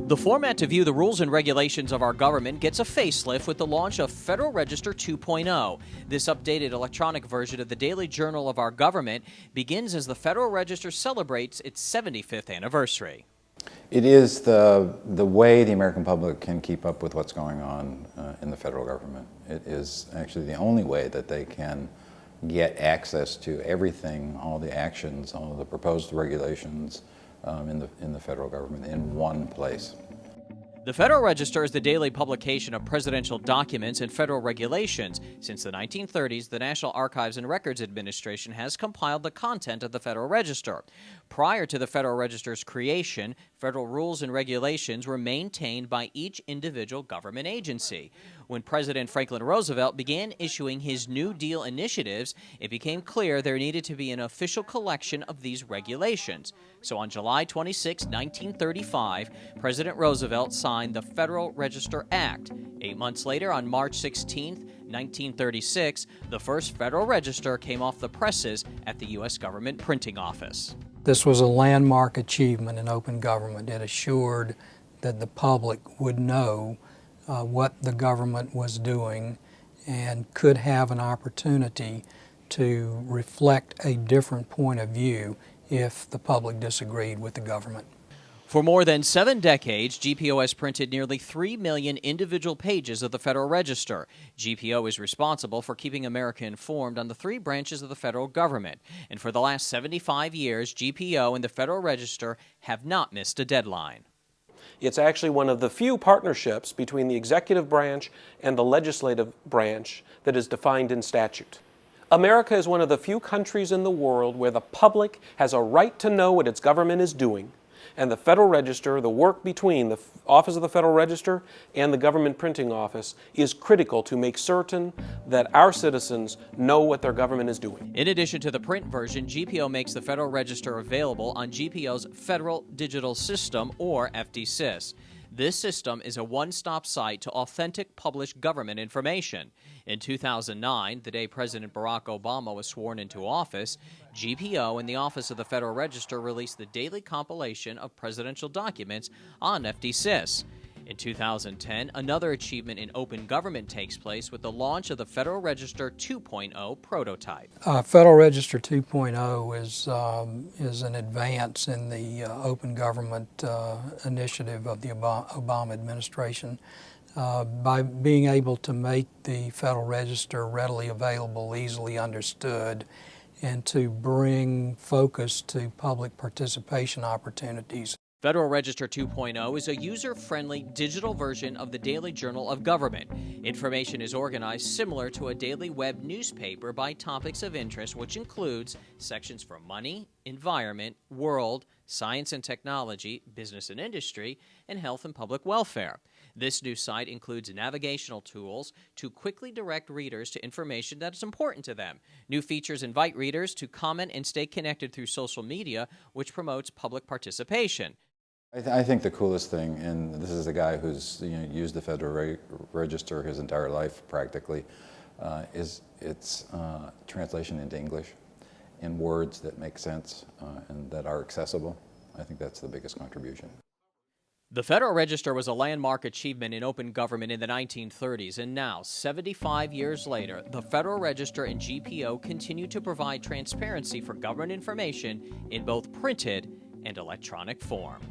The format to view the rules and regulations of our government gets a facelift with the launch of Federal Register 2.0. This updated electronic version of the daily journal of our government begins as the Federal Register celebrates its 75th anniversary. It is the way the American public can keep up with what's going on in the federal government. It is actually the only way that they can get access to everything, all the actions, all the proposed regulations in the federal government in one place. The Federal Register is the daily publication of presidential documents and federal regulations. Since the 1930s, the National Archives and Records Administration has compiled the content of the Federal Register. Prior to the Federal Register's creation, federal rules and regulations were maintained by each individual government agency. When President Franklin Roosevelt began issuing his New Deal initiatives, it became clear there needed to be an official collection of these regulations. So on July 26, 1935, President Roosevelt signed the Federal Register Act. 8 months later, on March 16, 1936, the first Federal Register came off the presses at the U.S. Government Printing Office. This was a landmark achievement in open government. It assured that the public would know what the government was doing and could have an opportunity to reflect a different point of view if the public disagreed with the government. For more than 7 decades, GPO has printed nearly 3 million individual pages of the Federal Register. GPO is responsible for keeping America informed on the 3 branches of the federal government. And for the last 75 years, GPO and the Federal Register have not missed a deadline. It's actually one of the few partnerships between the executive branch and the legislative branch that is defined in statute. America is one of the few countries in the world where the public has a right to know what its government is doing, and the Federal Register, the work between the Office of the Federal Register and the Government Printing Office, is critical to make certain that our citizens know what their government is doing. In addition to the print version, GPO makes the Federal Register available on GPO's Federal Digital System, or FDSys. This system is a one-stop site to authentic published government information. In 2009, the day President Barack Obama was sworn into office, GPO and the Office of the Federal Register released the daily compilation of presidential documents on FDSys. In 2010, another achievement in open government takes place with the launch of the Federal Register 2.0 prototype. Federal Register 2.0 is an advance in the open government initiative of the Obama administration by being able to make the Federal Register readily available, easily understood, and to bring focus to public participation opportunities. Federal Register 2.0 is a user-friendly digital version of the Daily Journal of Government. Information is organized similar to a daily web newspaper by topics of interest, which includes sections for money, environment, world, science and technology, business and industry, and health and public welfare. This new site includes navigational tools to quickly direct readers to information that is important to them. New features invite readers to comment and stay connected through social media, which promotes public participation. I think the coolest thing, and this is a guy who's used the Federal Register his entire life practically, is its translation into English in words that make sense and that are accessible. I think that's the biggest contribution. The Federal Register was a landmark achievement in open government in the 1930s, and now, 75 years later, the Federal Register and GPO continue to provide transparency for government information in both printed and electronic form.